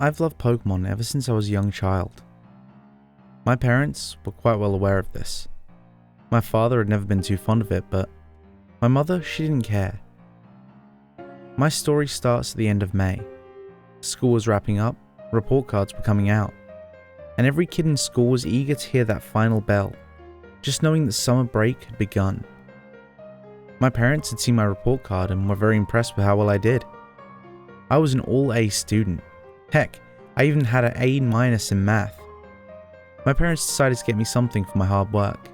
I've loved Pokemon ever since I was a young child. My parents were quite well aware of this. My father had never been too fond of it, but my mother, she didn't care. My story starts at the end of May. School was wrapping up, report cards were coming out, and every kid in school was eager to hear that final bell, just knowing that summer break had begun. My parents had seen my report card and were very impressed with how well I did. I was an all-A student. Heck, I even had an A- in math. My parents decided to get me something for my hard work,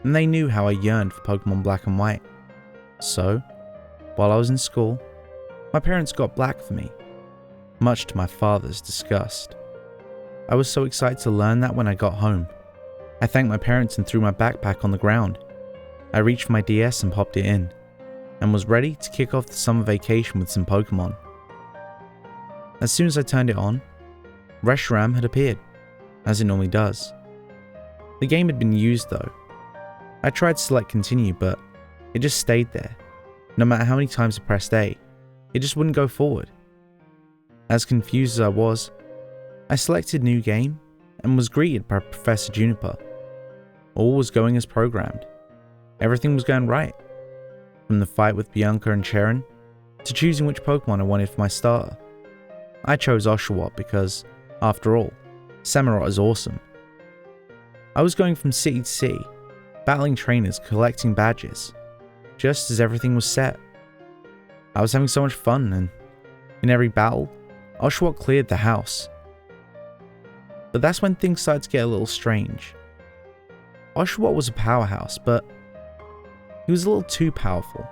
and they knew how I yearned for Pokemon Black and White. So, while I was in school, my parents got Black for me, much to my father's disgust. I was so excited to learn that when I got home. I thanked my parents and threw my backpack on the ground. I reached for my DS and popped it in, and was ready to kick off the summer vacation with some Pokemon. As soon as I turned it on, Reshiram had appeared, as it normally does. The game had been used though. I tried to select continue, but it just stayed there. No matter how many times I pressed A, it just wouldn't go forward. As confused as I was, I selected new game and was greeted by Professor Juniper. All was going as programmed. Everything was going right. From the fight with Bianca and Sharon, to choosing which Pokemon I wanted for my starter. I chose Oshawott because, after all, Samurott is awesome. I was going from city to city, battling trainers, collecting badges, just as everything was set. I was having so much fun, and in every battle, Oshawott cleared the house. But that's when things started to get a little strange. Oshawott was a powerhouse, but he was a little too powerful.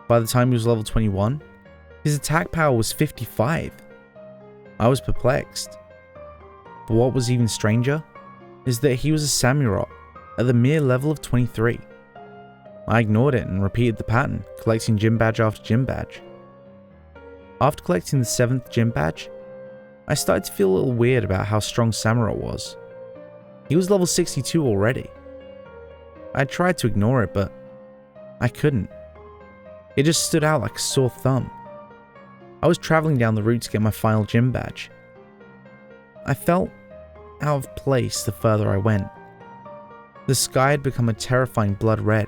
By the time he was level 21, his attack power was 55. I was perplexed. But what was even stranger is that he was a Samurott at the mere level of 23. I ignored it and repeated the pattern, collecting gym badge after gym badge. After collecting the 7th gym badge, I started to feel a little weird about how strong Samurott was. He was level 62 already. I tried to ignore it, but I couldn't. It just stood out like a sore thumb. I was traveling down the route to get my final gym badge. I felt out of place the further I went. The sky had become a terrifying blood red,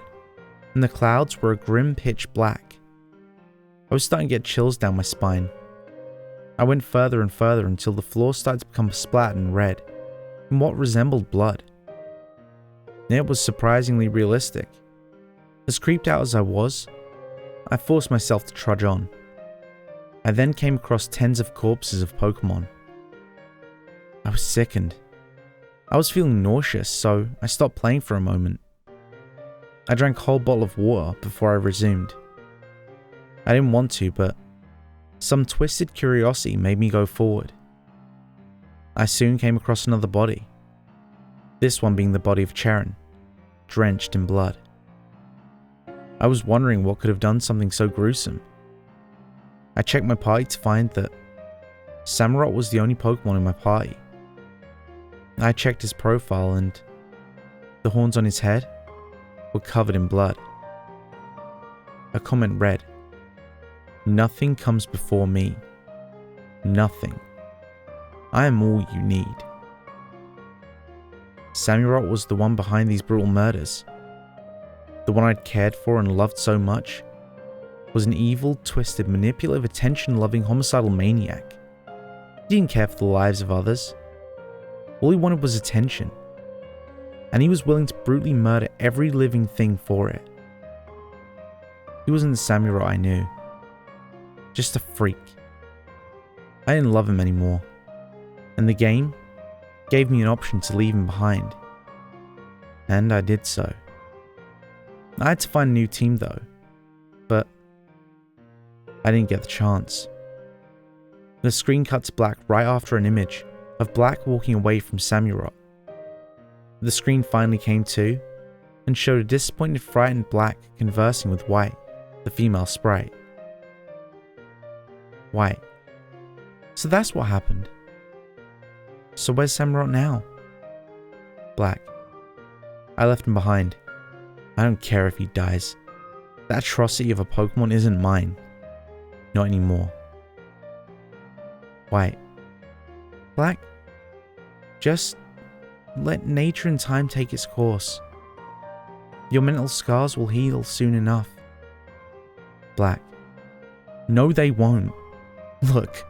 and the clouds were a grim pitch black. I was starting to get chills down my spine. I went further and further until the floor started to become splattered and red, in what resembled blood. It was surprisingly realistic. As creeped out as I was, I forced myself to trudge on. I then came across tens of corpses of Pokemon. I was sickened. I was feeling nauseous, so I stopped playing for a moment. I drank a whole bottle of water before I resumed. I didn't want to, but some twisted curiosity made me go forward. I soon came across another body. This one being the body of Charon, drenched in blood. I was wondering what could have done something so gruesome. I checked my party to find that Samurott was the only Pokemon in my party. I checked his profile and the horns on his head were covered in blood. A comment read, "Nothing comes before me. Nothing. I am all you need." Samurott was the one behind these brutal murders. The one I'd cared for and loved so much was an evil, twisted, manipulative, attention-loving homicidal maniac. He didn't care for the lives of others. All he wanted was attention, and he was willing to brutally murder every living thing for it. He wasn't the Samurott I knew, just a freak. I didn't love him anymore, and the game gave me an option to leave him behind, and I did so. I had to find a new team though, but I didn't get the chance. The screen cuts black right after an image of Black walking away from Samurott. The screen finally came to and showed a disappointed, frightened Black conversing with White, the female sprite. White. So that's what happened. So where's Samurott now? Black. I left him behind. I don't care if he dies. That atrocity of a Pokemon isn't mine. Not anymore. White. Black? Just let nature and time take its course. Your mental scars will heal soon enough. Black. No, they won't. Look,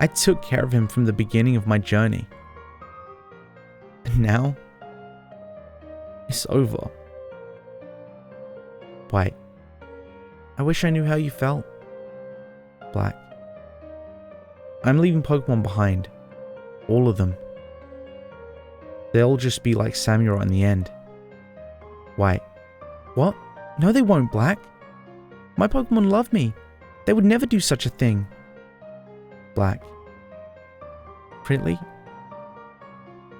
I took care of him from the beginning of my journey. And now, it's over. White. I wish I knew how you felt. Black. I'm leaving Pokemon behind. All of them. They'll just be like Samurai in the end. White. What? No, they won't, Black. My Pokemon love me. They would never do such a thing. Black. Really?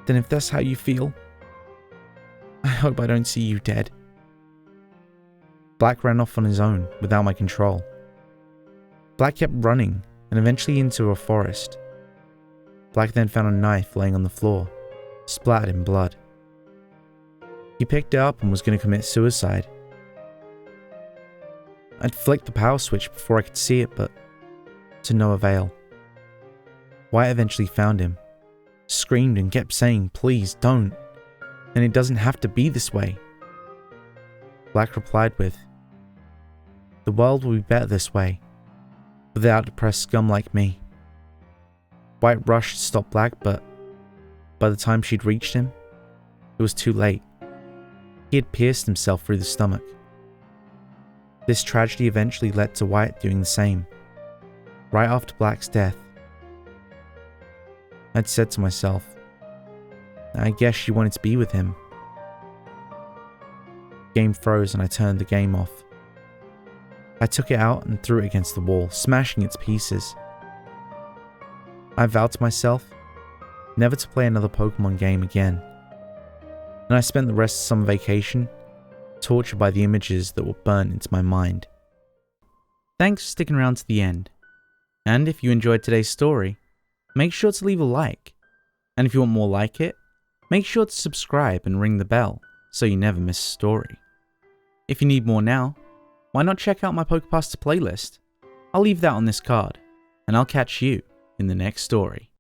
Then if that's how you feel, I hope I don't see you dead. Black ran off on his own, without my control. Black kept running, and eventually into a forest. Black then found a knife laying on the floor, splattered in blood. He picked it up and was going to commit suicide. I'd flicked the power switch before I could see it, but to no avail. White eventually found him, screamed and kept saying, "Please don't, and it doesn't have to be this way." Black replied with, "The world will be better this way, without depressed scum like me." White rushed to stop Black, but by the time she'd reached him, it was too late. He had pierced himself through the stomach. This tragedy eventually led to White doing the same, right after Black's death. I'd said to myself, I guess she wanted to be with him. Game froze and I turned the game off. I took it out and threw it against the wall, smashing its pieces. I vowed to myself never to play another Pokemon game again, and I spent the rest of summer vacation tortured by the images that were burnt into my mind. Thanks for sticking around to the end, and if you enjoyed today's story, make sure to leave a like, and if you want more like it, make sure to subscribe and ring the bell so you never miss a story. If you need more now, why not check out my Pokepasta playlist? I'll leave that on this card, and I'll catch you in the next story.